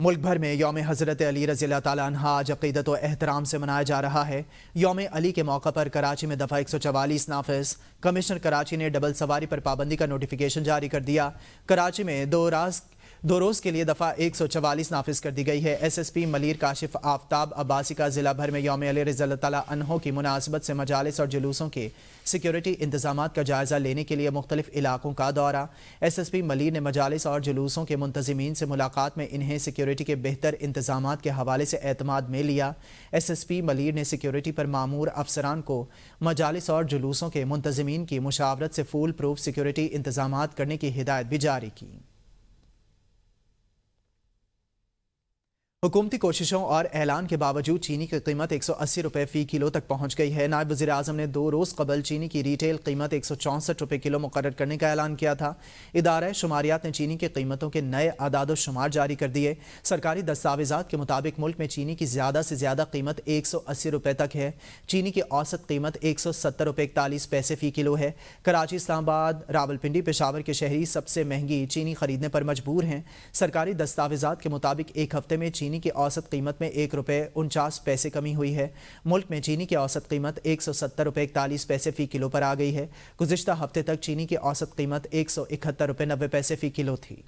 ملک بھر میں یوم حضرت علی رضی اللہ تعالیٰ عنہ آج عقیدت و احترام سے منایا جا رہا ہے۔ یوم علی کے موقع پر کراچی میں دفعہ 144 نافذ۔ کمشنر کراچی نے ڈبل سواری پر پابندی کا نوٹیفیکیشن جاری کر دیا۔ کراچی میں دو روز کے لیے دفعہ 144 نافذ کر دی گئی ہے۔ S S P Malir Kashif Aftab Abbasi کا ضلع بھر میں یوم علی رضی اللہ تعالیٰ عنہ کی مناسبت سے مجالس اور جلوسوں کے سیکیورٹی انتظامات کا جائزہ لینے کے لیے مختلف علاقوں کا دورہ۔ ایس ایس پی ملیر نے مجالس اور جلوسوں کے منتظمین سے ملاقات میں انہیں سیکیورٹی کے بہتر انتظامات کے حوالے سے اعتماد میں لیا۔ ایس ایس پی ملیر نے سیکیورٹی پر مامور افسران کو مجالس اور جلوسوں کے منتظمین کی مشاورت سے فول پروف سیکیورٹی انتظامات کرنے کی ہدایت بھی جاری کی۔ حکومتی کوششوں اور اعلان کے باوجود چینی کی قیمت 180 روپے فی کلو تک پہنچ گئی ہے۔ نائب وزیر اعظم نے 2 روز قبل چینی کی ریٹیل قیمت 164 روپے کلو مقرر کرنے کا اعلان کیا تھا۔ ادارہ شماریات نے چینی کی قیمتوں کے نئے اعداد و شمار جاری کر دیے۔ سرکاری دستاویزات کے مطابق ملک میں چینی کی زیادہ سے زیادہ قیمت 180 روپے تک ہے۔ چینی کی اوسط قیمت 170 روپے 41 پیسے فی کلو ہے۔ کراچی، اسلام آباد، راولپنڈی، پشاور کے شہری سب سے مہنگی چینی خریدنے پر مجبور ہیں۔ سرکاری دستاویزات کے مطابق ایک ہفتے میں چینی کی اوسط قیمت میں 1 روپے 49 پیسے کمی ہوئی ہے۔ ملک میں چینی کی اوسط قیمت 170 روپے 41 پیسے فی کلو پر آ گئی ہے۔ گزشتہ ہفتے تک چینی کی اوسط قیمت 171 روپے 90 پیسے فی کلو تھی۔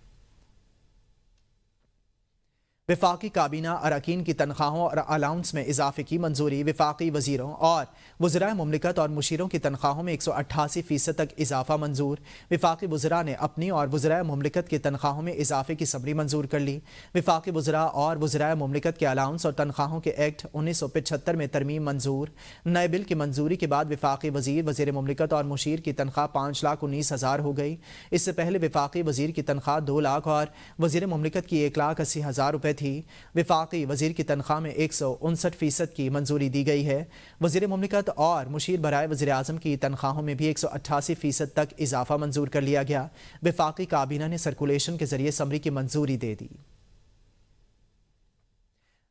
وفاقی کابینہ اراکین کی تنخواہوں اور الاؤنس میں اضافے کی منظوری۔ وفاقی وزیروں اور وزرائے مملکت اور مشیروں کی تنخواہوں میں 188% تک اضافہ منظور۔ وفاقی وزراء نے اپنی اور وزرائے مملکت کی تنخواہوں میں اضافے کی سمری منظور کر لی۔ وفاقی وزراء اور وزرائے مملکت کے الاؤنس اور تنخواہوں کے ایکٹ 1975 میں ترمیم منظور۔ نئے بل کی منظوری کے بعد وفاقی وزیر مملکت اور مشیر کی تنخواہ 5,19,000 ہو گئی۔ اس سے پہلے وفاقی وزیر کی تنخواہ 2 لاکھ اور وزیر مملکت کی 1,80,000 روپے تھی۔ وفاقی وزیر کی تنخواہ میں 159% کی منظوری دی گئی ہے۔ وزیر مملکت اور مشیر برائے وزیر اعظم کی تنخواہوں میں بھی 188% تک اضافہ منظور کر لیا گیا۔ وفاقی کابینہ نے سرکولیشن کے ذریعے سمری کی منظوری دے دی۔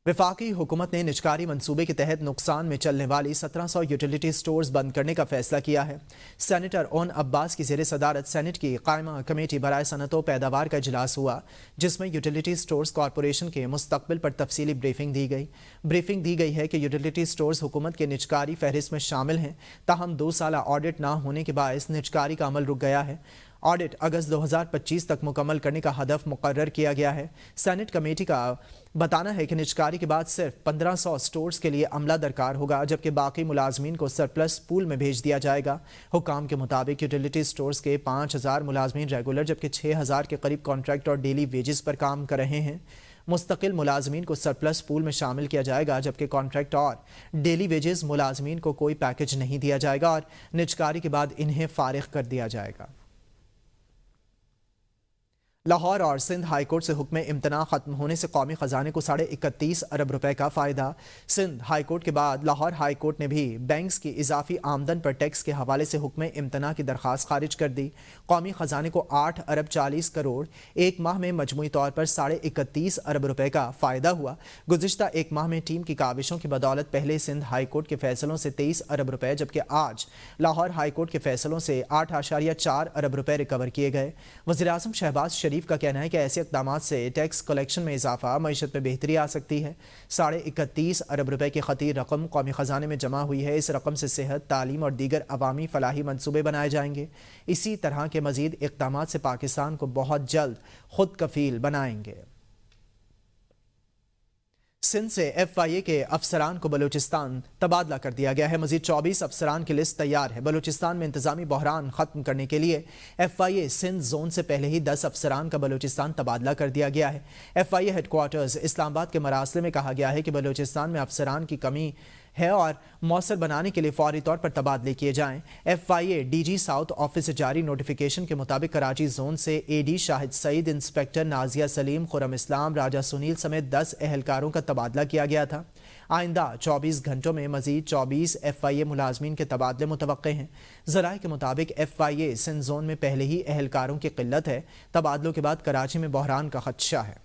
وفاقی حکومت نے نجکاری منصوبے کے تحت نقصان میں چلنے والی 1700 یوٹیلیٹی سٹورز بند کرنے کا فیصلہ کیا ہے۔ سینیٹر اون عباس کی زیر صدارت سینٹ کی قائمہ کمیٹی برائے صنعت و پیداوار کا اجلاس ہوا، جس میں یوٹیلیٹی سٹورز کارپوریشن کے مستقبل پر تفصیلی بریفنگ دی گئی ہے کہ یوٹیلیٹی سٹورز حکومت کے نجکاری فہرست میں شامل ہیں، تاہم 2 سالہ آڈٹ نہ ہونے کے باعث نجکاری کا عمل رک گیا ہے۔ آڈٹ اگست 2025 تک مکمل کرنے کا ہدف مقرر کیا گیا ہے۔ سینٹ کمیٹی کا بتانا ہے کہ نجکاری کے بعد صرف 1500 سٹورز کے لیے عملہ درکار ہوگا، جبکہ باقی ملازمین کو سرپلس پول میں بھیج دیا جائے گا۔ حکام کے مطابق یوٹیلیٹی سٹورز کے 5000 ملازمین ریگولر جبکہ 6000 کے قریب کانٹریکٹ اور ڈیلی ویجز پر کام کر رہے ہیں۔ مستقل ملازمین کو سرپلس پول میں شامل کیا جائے گا، جبکہ کانٹریکٹ اور ڈیلی ویجز ملازمین کو کوئی پیکج نہیں دیا جائے گا اور نجکاری کے بعد انہیں فارغ کر دیا جائے گا۔ لاہور اور سندھ ہائی کورٹ سے حکم امتناع ختم ہونے سے قومی خزانے کو 31.5 ارب روپے کا فائدہ۔ سندھ ہائی کورٹ کے بعد لاہور ہائی کورٹ نے بھی بینکس کی اضافی آمدن پر ٹیکس کے حوالے سے حکم امتناع کی درخواست خارج کر دی۔ قومی خزانے کو 8 ارب 40 کروڑ ایک ماہ میں مجموعی طور پر 31.5 ارب روپے کا فائدہ ہوا۔ گزشتہ ایک ماہ میں ٹیم کی کاوشوں کی بدولت پہلے سندھ ہائی کورٹ کے فیصلوں سے 23 ارب روپے جبکہ آج لاہور ہائی کورٹ کے فیصلوں سے 8.4 ارب روپے ریکور کیے گئے۔ وزیراعظم شہباز شریف کا کہنا ہے کہ ایسے اقدامات سے ٹیکس کلیکشن میں اضافہ، معیشت میں بہتری آ سکتی ہے۔ 31.5 ارب روپے کی خطیر رقم قومی خزانے میں جمع ہوئی ہے۔ اس رقم سے صحت، تعلیم اور دیگر عوامی فلاحی منصوبے بنائے جائیں گے۔ اسی طرح کے مزید اقدامات سے پاکستان کو بہت جلد خود کفیل بنائیں گے۔ سندھ سے ایف آئی اے کے افسران کو بلوچستان تبادلہ کر دیا گیا ہے۔ مزید 24 افسران کی لسٹ تیار ہے۔ بلوچستان میں انتظامی بحران ختم کرنے کے لیے ایف آئی اے سندھ زون سے پہلے ہی 10 افسران کا بلوچستان تبادلہ کر دیا گیا ہے۔ ایف آئی اے ہیڈ کوارٹرز اسلام آباد کے مراسلے میں کہا گیا ہے کہ بلوچستان میں افسران کی کمی ہے اور مؤثر بنانے کے لیے فوری طور پر تبادلے کیے جائیں۔ ایف آئی اے ڈی جی ساؤتھ آفس سے جاری نوٹیفیکیشن کے مطابق کراچی زون سے اے ڈی شاہد سعید، انسپیکٹر نازیہ سلیم، خرم اسلام، راجہ سنیل سمیت 10 اہلکاروں کا تبادلہ کیا گیا تھا۔ آئندہ 24 گھنٹوں میں مزید 24 ایف آئی اے ملازمین کے تبادلے متوقع ہیں۔ ذرائع کے مطابق ایف آئی اے سندھ زون میں پہلے ہی اہلکاروں کی قلت ہے۔ تبادلوں کے بعد کراچی میں بحران کا خدشہ ہے۔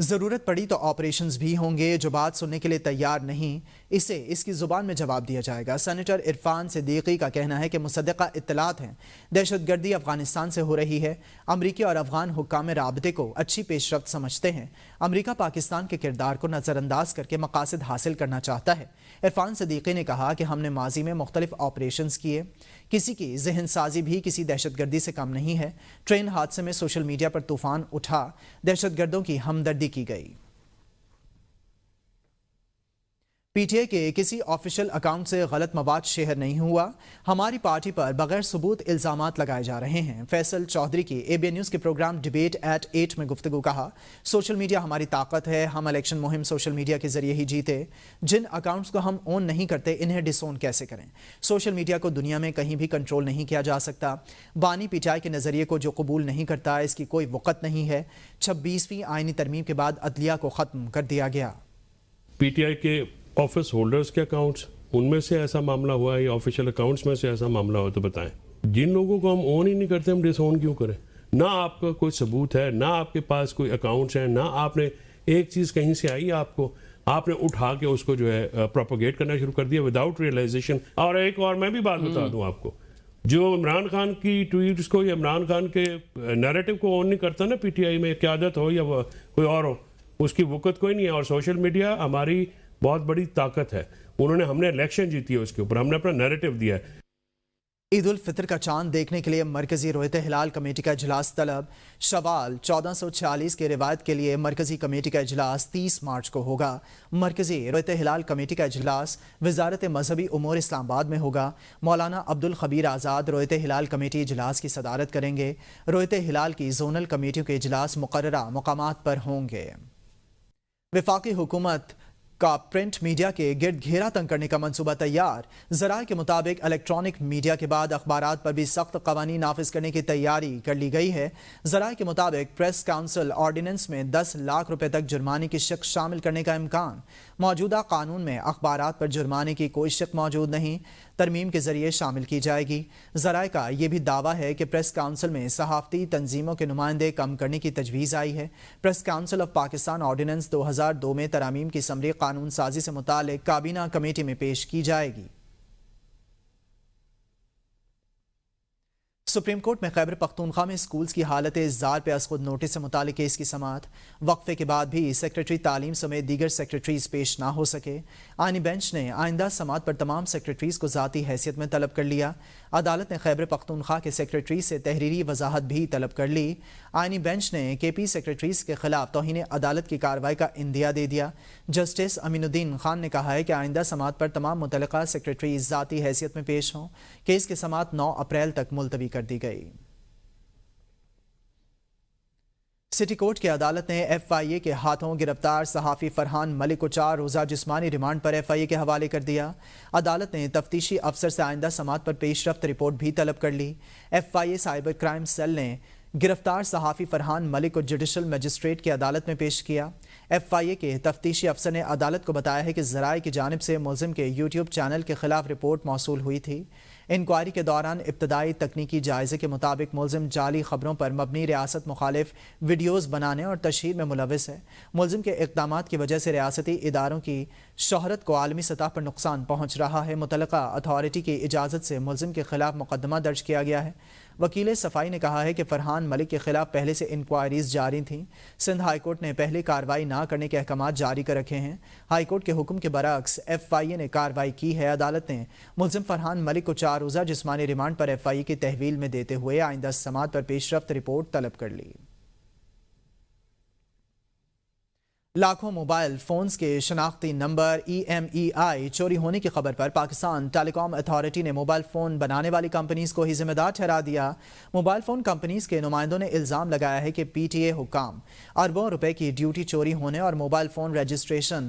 ضرورت پڑی تو آپریشنز بھی ہوں گے، جو بات سننے کے لیے تیار نہیں اسے اس کی زبان میں جواب دیا جائے گا۔ سینیٹر عرفان صدیقی کا کہنا ہے کہ مصدقہ اطلاعات ہیں دہشت گردی افغانستان سے ہو رہی ہے۔ امریکی اور افغان حکام رابطے کو اچھی پیش رفت سمجھتے ہیں۔ امریکہ پاکستان کے کردار کو نظر انداز کر کے مقاصد حاصل کرنا چاہتا ہے۔ عرفان صدیقی نے کہا کہ ہم نے ماضی میں مختلف آپریشنز کیے، کسی کی ذہن سازی بھی کسی دہشت گردی سے کم نہیں ہے۔ ٹرین حادثے میں سوشل میڈیا پر طوفان اٹھا، دہشت گردوں کی ہمدردی کی گئی۔ پی ٹی آئی کے کسی آفیشیل اکاؤنٹ سے غلط مواد شیئر نہیں ہوا، ہماری پارٹی پر بغیر ثبوت الزامات لگائے جا رہے ہیں۔ فیصل چودھری کی اے بی این نیوز کے پروگرام ڈیبیٹ ایٹ 8 میں گفتگو کہا، سوشل میڈیا ہماری طاقت ہے، ہم الیکشن مہم سوشل میڈیا کے ذریعے ہی جیتے۔ جن اکاؤنٹس کو ہم اون نہیں کرتے انہیں ڈس اون کیسے کریں؟ سوشل میڈیا کو دنیا میں کہیں بھی کنٹرول نہیں کیا جا سکتا۔ بانی پی ٹی آئی کے نظریے کو جو قبول نہیں کرتا اس کی کوئی وقت نہیں ہے۔ 26ویں آئینی ترمیم کے بعد عدلیہ کو ختم کر دیا گیا۔ پی ٹی آئی کے آفس ہولڈرز کے اکاؤنٹس، ان میں سے ایسا معاملہ ہوا ہے یا آفیشیل اکاؤنٹس میں سے ایسا معاملہ ہو تو بتائیں۔ جن لوگوں کو ہم اون ہی نہیں کرتے ہم ڈس اون کیوں کریں؟ نہ آپ کا کوئی ثبوت ہے، نہ آپ کے پاس کوئی اکاؤنٹس ہیں، نہ آپ نے ایک چیز کہیں سے آئی آپ نے اٹھا کے اس کو جو ہے پروپیگیٹ کرنا شروع کر دیا وداؤٹ ریئلائزیشن۔ اور ایک اور میں بھی بات بتا دوں آپ کو، جو عمران خان کی ٹویٹس کو یا عمران خان کے نیریٹو کو اون نہیں کرتا نا پی ٹی آئی میں، قیادت ہو یا کوئی اور ہو، اس کی وقت کوئی نہیں ہے۔ اور سوشل میڈیا ہماری بہت بڑی طاقت ہے، ہم نے الیکشن جیتی ہے، اس کے اوپر ہم نے اپنا نیریٹو دیا ہے۔ عید الفطر کا چاند دیکھنے کے لیے مرکزی رویت ہلال کمیٹی کا اجلاس طلب۔ شوال 1446 کے روایت کے لیے مرکزی کمیٹی کا اجلاس 30 مارچ کو ہوگا۔ مرکزی رویت ہلال کمیٹی کا اجلاس وزارت مذہبی امور اسلام آباد میں ہوگا۔ مولانا عبدالخبیر آزاد رویت ہلال کمیٹی اجلاس کی صدارت کریں گے۔ رویت ہلال کی زونل کمیٹیوں کے اجلاس مقررہ مقامات پر ہوں گے۔ وفاقی حکومت کا پرنٹ میڈیا کے گرد گھیرا تنگ کرنے کا منصوبہ تیار۔ ذرائع کے مطابق الیکٹرانک میڈیا کے بعد اخبارات پر بھی سخت قوانین نافذ کرنے کی تیاری کر لی گئی ہے۔ ذرائع کے مطابق پریس کاؤنسل آرڈیننس میں 10 لاکھ روپے تک جرمانے کی شق شامل کرنے کا امکان۔ موجودہ قانون میں اخبارات پر جرمانے کی کوئی شق موجود نہیں، ترمیم کے ذریعے شامل کی جائے گی۔ ذرائع کا یہ بھی دعویٰ ہے کہ پریس کاؤنسل میں صحافتی تنظیموں کے نمائندے کم کرنے کی تجویز آئی ہے۔ Press council of Pakistan ordinance 2002 میں ترامیم کی سمری قانون سازی سے متعلق کابینہ کمیٹی میں پیش کی جائے گی۔ سپریم کورٹ میں خیبر پختونخوا میں اسکولز کی حالت زار پہ از خود نوٹس سے متعلق کیس کی سماعت۔ وقفے کے بعد بھی سیکریٹری تعلیم سمیت دیگر سیکریٹریز پیش نہ ہو سکے۔ آئینی بینچ نے آئندہ سماعت پر تمام سیکریٹریز کو ذاتی حیثیت میں طلب کر لیا۔ عدالت نے خیبر پختونخوا کے سیکریٹری سے تحریری وضاحت بھی طلب کر لی۔ آئینی بینچ نے کے پی سیکریٹریز کے خلاف توہین عدالت کی کارروائی کا اندیا دے دیا۔ جسٹس امین الدین خان نے کہا ہے کہ آئندہ سماعت پر تمام متعلقہ سیکریٹریز ذاتی حیثیت میں پیش ہوں۔ کیس کی سماعت 9 اپریل تک ملتوی کر دی گئی۔ سٹی کورٹ کی عدالت نے ایف آئی اے کے ہاتھوں گرفتار صحافی فرحان ملک کو 4 روزہ جسمانی ریمانڈ پر ایف آئی اے کے حوالے کر دیا۔ عدالت نے تفتیشی افسر سے آئندہ سماعت پر پیش رفت رپورٹ بھی طلب کر لی۔ F I A cyber crime cell نے گرفتار صحافی فرحان ملک کو جوڈیشل مجسٹریٹ کی عدالت میں پیش کیا۔ ایف آئی اے کے تفتیشی افسر نے عدالت کو بتایا ہے کہ ذرائع کی جانب سے ملزم کے یوٹیوب چینل کے خلاف رپورٹ موصول ہوئی تھی۔ انکوائری کے دوران ابتدائی تکنیکی جائزے کے مطابق ملزم جعلی خبروں پر مبنی ریاست مخالف ویڈیوز بنانے اور تشہیر میں ملوث ہے۔ ملزم کے اقدامات کی وجہ سے ریاستی اداروں کی شہرت کو عالمی سطح پر نقصان پہنچ رہا ہے۔ متعلقہ اتھارٹی کی اجازت سے ملزم کے خلاف مقدمہ درج کیا گیا ہے۔ وکیل صفائی نے کہا ہے کہ فرحان ملک کے خلاف پہلے سے انکوائریز جاری تھیں۔ سندھ ہائی کورٹ نے پہلے کارروائی نہ کرنے کے احکامات جاری کر رکھے ہیں۔ ہائی کورٹ کے حکم کے برعکس ایف آئی اے نے کارروائی کی ہے۔ عدالت نے ملزم فرحان ملک کو 4 روزہ جسمانی ریمانڈ پر ایف آئی اے کی تحویل میں دیتے ہوئے آئندہ سماعت پر پیش رفت رپورٹ طلب کر لی۔ لاکھوں موبائل فونز کے شناختی نمبر EMEI چوری ہونے کی خبر پر پاکستان ٹیلی کام اتھارٹی نے موبائل فون بنانے والی کمپنیز کو ہی ذمہ دار ٹھہرا دیا۔ موبائل فون کمپنیز کے نمائندوں نے الزام لگایا ہے کہ پی ٹی اے حکام اربوں روپے کی ڈیوٹی چوری ہونے اور موبائل فون رجسٹریشن